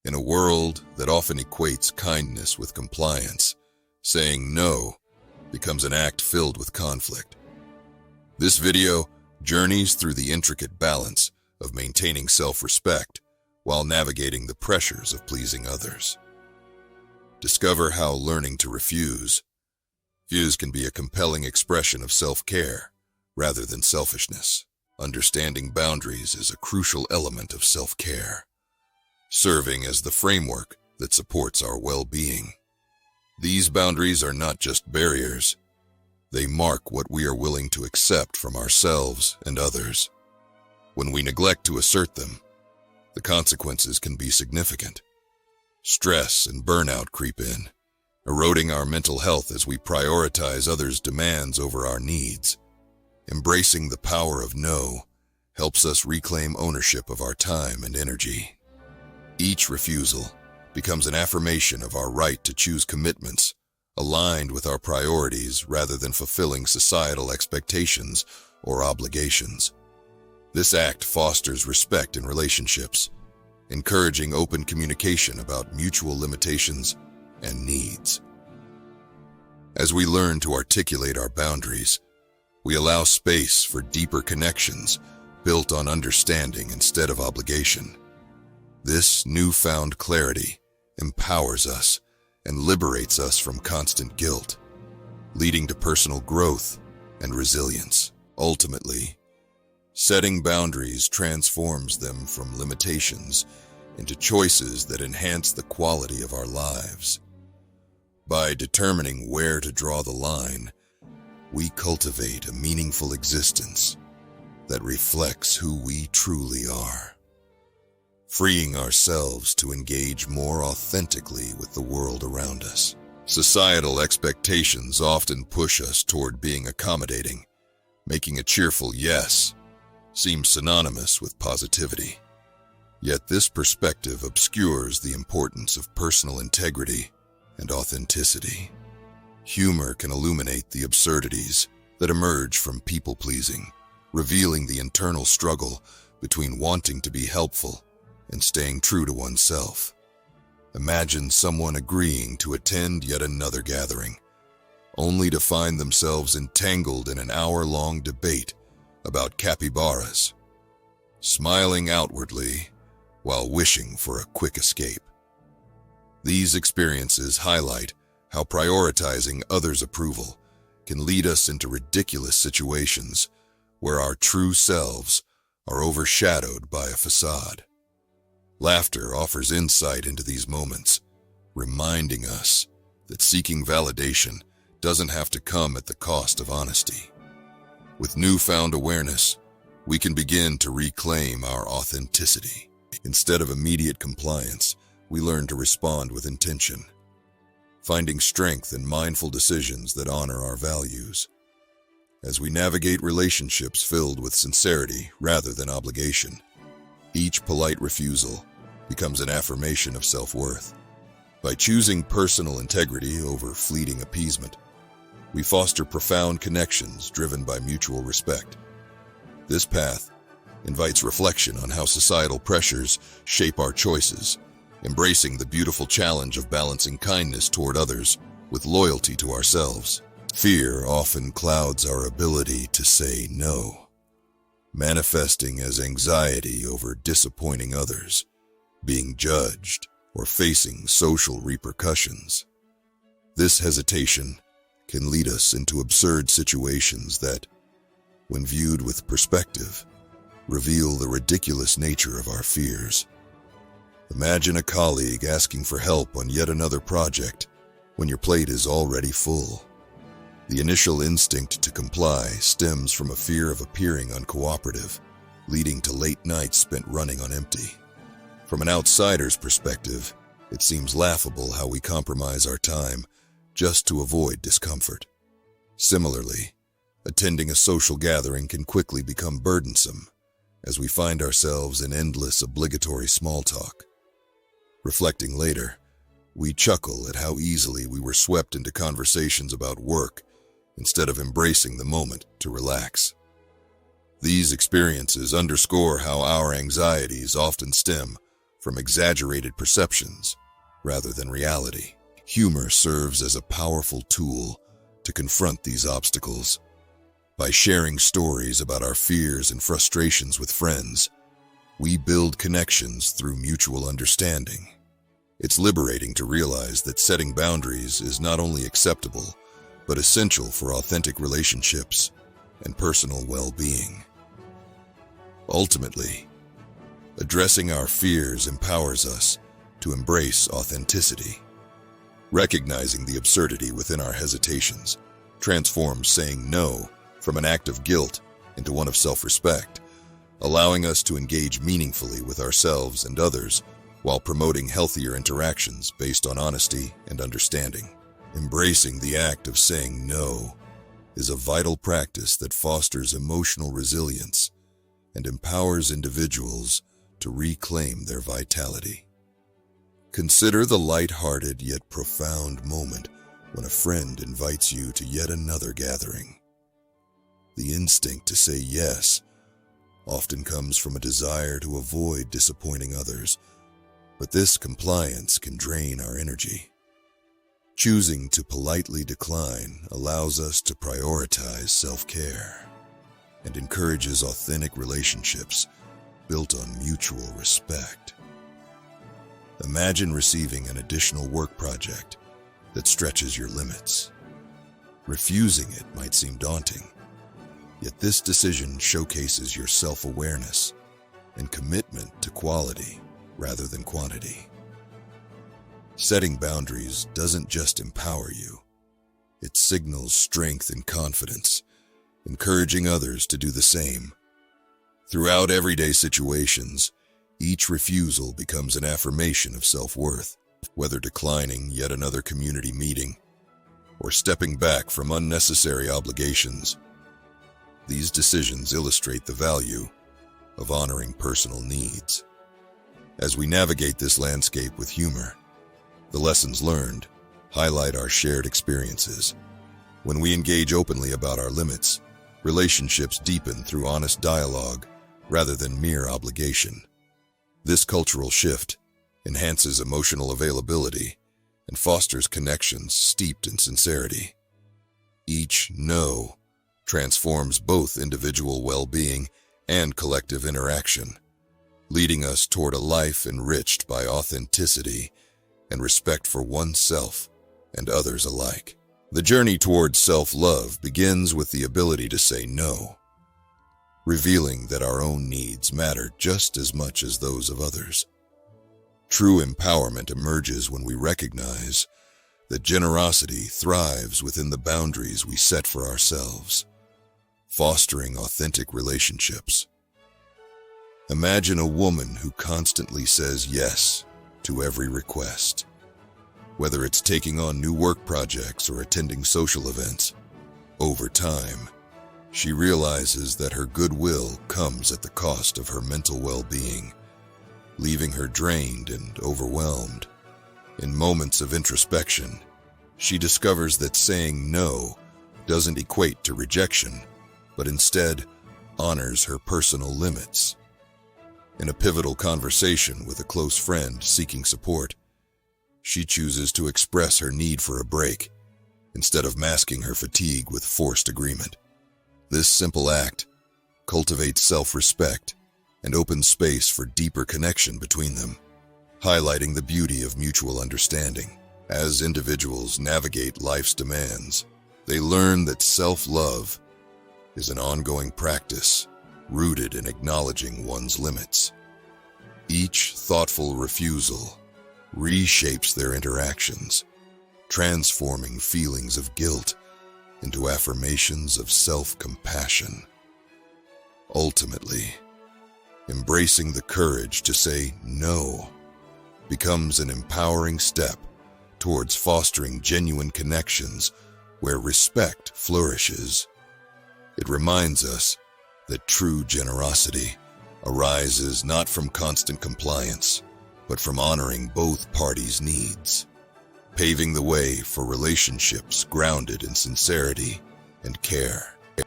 In a world that often equates kindness with compliance, saying no becomes an act filled with conflict. This video journeys through the intricate balance of maintaining self-respect while navigating the pressures of pleasing others. Discover how learning to refuse can be a compelling expression of self-care rather than selfishness. Understanding boundaries is a crucial element of self-care, serving as the framework that supports our well-being. These boundaries are not just barriers. They mark what we are willing to accept from ourselves and others. When we neglect to assert them, the consequences can be significant. Stress and burnout creep in, eroding our mental health as we prioritize others' demands over our needs. Embracing the power of no helps us reclaim ownership of our time and energy. Each refusal becomes an affirmation of our right to choose commitments aligned with our priorities rather than fulfilling societal expectations or obligations. This act fosters respect in relationships, encouraging open communication about mutual limitations and needs. As we learn to articulate our boundaries, we allow space for deeper connections built on understanding instead of obligation. This newfound clarity empowers us and liberates us from constant guilt, leading to personal growth and resilience. Ultimately, setting boundaries transforms them from limitations into choices that enhance the quality of our lives. By determining where to draw the line, we cultivate a meaningful existence that reflects who we truly are, freeing ourselves to engage more authentically with the world around us. Societal expectations often push us toward being accommodating, making a cheerful yes seem synonymous with positivity. Yet this perspective obscures the importance of personal integrity and authenticity. Humor can illuminate the absurdities that emerge from people-pleasing, revealing the internal struggle between wanting to be helpful and staying true to oneself. Imagine someone agreeing to attend yet another gathering, only to find themselves entangled in an hour-long debate about capybaras, smiling outwardly while wishing for a quick escape. These experiences highlight how prioritizing others' approval can lead us into ridiculous situations where our true selves are overshadowed by a facade. Laughter offers insight into these moments, reminding us that seeking validation doesn't have to come at the cost of honesty. With newfound awareness, we can begin to reclaim our authenticity. Instead of immediate compliance, we learn to respond with intention, finding strength in mindful decisions that honor our values. As we navigate relationships filled with sincerity rather than obligation, each polite refusal becomes an affirmation of self-worth. By choosing personal integrity over fleeting appeasement, we foster profound connections driven by mutual respect. This path invites reflection on how societal pressures shape our choices, embracing the beautiful challenge of balancing kindness toward others with loyalty to ourselves. Fear often clouds our ability to say no, manifesting as anxiety over disappointing others, being judged, or facing social repercussions. This hesitation can lead us into absurd situations that, when viewed with perspective, reveal the ridiculous nature of our fears. Imagine a colleague asking for help on yet another project when your plate is already full. The initial instinct to comply stems from a fear of appearing uncooperative, leading to late nights spent running on empty. From an outsider's perspective, it seems laughable how we compromise our time just to avoid discomfort. Similarly, attending a social gathering can quickly become burdensome as we find ourselves in endless obligatory small talk. Reflecting later, we chuckle at how easily we were swept into conversations about work instead of embracing the moment to relax. These experiences underscore how our anxieties often stem from exaggerated perceptions rather than reality. Humor serves as a powerful tool to confront these obstacles. By sharing stories about our fears and frustrations with friends, we build connections through mutual understanding. It's liberating to realize that setting boundaries is not only acceptable, but essential for authentic relationships and personal well-being. Ultimately, addressing our fears empowers us to embrace authenticity. Recognizing the absurdity within our hesitations transforms saying no from an act of guilt into one of self-respect, allowing us to engage meaningfully with ourselves and others while promoting healthier interactions based on honesty and understanding. Embracing the act of saying no is a vital practice that fosters emotional resilience and empowers individuals to reclaim their vitality. Consider the light-hearted yet profound moment when a friend invites you to yet another gathering. The instinct to say yes often comes from a desire to avoid disappointing others, but this compliance can drain our energy. Choosing to politely decline allows us to prioritize self-care and encourages authentic relationships built on mutual respect. Imagine receiving an additional work project that stretches your limits. Refusing it might seem daunting, yet this decision showcases your self-awareness and commitment to quality rather than quantity. Setting boundaries doesn't just empower you, it signals strength and confidence, encouraging others to do the same. Throughout everyday situations, each refusal becomes an affirmation of self-worth, whether declining yet another community meeting or stepping back from unnecessary obligations. These decisions illustrate the value of honoring personal needs. As we navigate this landscape with humor, the lessons learned highlight our shared experiences. When we engage openly about our limits, relationships deepen through honest dialogue rather than mere obligation. This cultural shift enhances emotional availability and fosters connections steeped in sincerity. Each no transforms both individual well-being and collective interaction, leading us toward a life enriched by authenticity and respect for oneself and others alike. The journey towards self-love begins with the ability to say no, revealing that our own needs matter just as much as those of others. True empowerment emerges when we recognize that generosity thrives within the boundaries we set for ourselves, fostering authentic relationships. Imagine a woman who constantly says yes to every request. Whether it's taking on new work projects or attending social events, over time, she realizes that her goodwill comes at the cost of her mental well-being, leaving her drained and overwhelmed. In moments of introspection, she discovers that saying no doesn't equate to rejection, but instead honors her personal limits. In a pivotal conversation with a close friend seeking support, she chooses to express her need for a break instead of masking her fatigue with forced agreement. This simple act cultivates self-respect and opens space for deeper connection between them, highlighting the beauty of mutual understanding. As individuals navigate life's demands, they learn that self-love is an ongoing practice rooted in acknowledging one's limits. Each thoughtful refusal reshapes their interactions, transforming feelings of guilt into affirmations of self-compassion. Ultimately, embracing the courage to say no becomes an empowering step towards fostering genuine connections where respect flourishes. It reminds us that true generosity arises not from constant compliance, but from honoring both parties' needs, paving the way for relationships grounded in sincerity and care.